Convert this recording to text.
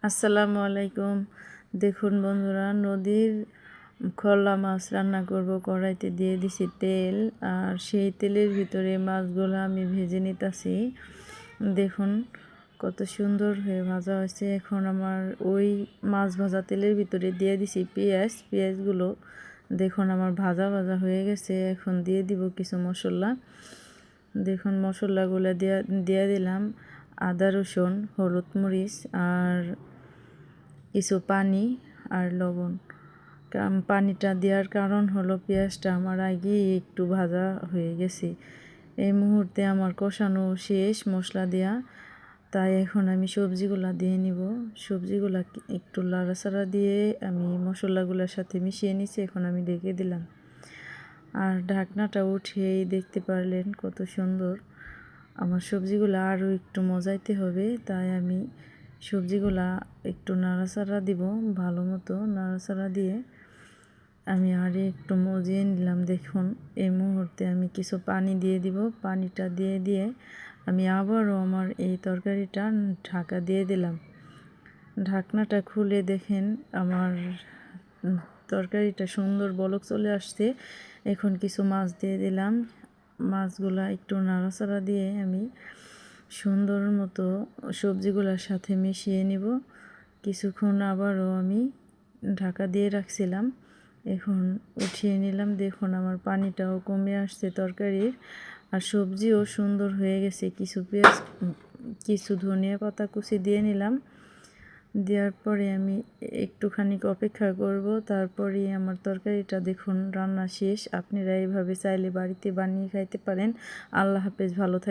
আসসালামু আলাইকুম। দেখুন বন্ধুরা, নদীর খোলা মাছ রান্না করব। কড়াইতে দিয়ে দিছি তেল, আর সেই তেলের ভিতরে মাছগুলো আমি ভেজে নিতেছি। দেখুন কত সুন্দর হয়ে ভাজা হয়েছে। এখন আমার ওই মাছ ভাজা তেলের ভিতরে দিয়ে দিছি পেঁয়াজগুলো দেখুন আমার ভাজা ভাজা হয়ে গেছে। এখন দিয়ে দিব কিছু মশলা। দেখুন মশলাগুলো দিয়ে দিলাম আদা রসুন হলুদ মরিচ আর কিছু পানি আর লবণ। পানিটা দেওয়ার কারণ হলো পেঁয়াজটা আমার আগেই একটু ভাজা হয়ে গেছে। এই মুহূর্তে আমার কষানো শেষ মশলা দেয়া, তাই এখন আমি সবজিগুলা দিয়ে নিব। সবজিগুলা একটু লাড়াচাড়া দিয়ে আমি মশলাগুলোর সাথে মিশিয়ে নিছি। এখন আমি ঢেকে দিলাম, আর ঢাকনাটা উঠিয়েই দেখতে পারলেন কত সুন্দর। আমার সবজিগুলো আরও একটু মজাইতে হবে, তাই আমি সবজিগুলা একটু নাড়াচাড়া দিব। ভালো মতো নাড়াচাড়া দিয়ে আমি আরও একটু মজিয়ে নিলাম। দেখুন এই মুহূর্তে আমি কিছু পানি দিয়ে দিব। পানিটা দিয়ে আমি আবারও আমার এই তরকারিটা ঢাকা দিয়ে দিলাম। ঢাকনাটা খুলে দেখেন আমার তরকারিটা সুন্দর বলক চলে আসছে। এখন কিছু মাছ দিয়ে দিলাম। মাছগুলা একটু নাড়াচাড়া দিয়ে আমি সুন্দর মতো সবজিগুলোর সাথে মিশিয়ে নিব। কিছুক্ষণ আবারও আমি ঢাকা দিয়ে রাখছিলাম, এখন উঠিয়ে নিলাম। দেখুন আমার পানিটাও কমে আসছে তরকারির, আর সবজিও সুন্দর হয়ে গেছে। কিছু ধনিয়া পাতা কুচি দিয়ে নিলাম। দেওয়ার পরে আমি একটুখানি অপেক্ষা করব, তারপরেই আমার তরকারিটা দেখুন রান্না শেষ। আপনারা এইভাবে চাইলে বাড়িতে বানিয়ে খাইতে পারেন। আল্লাহ হাফেজ, ভালো থাকবেন।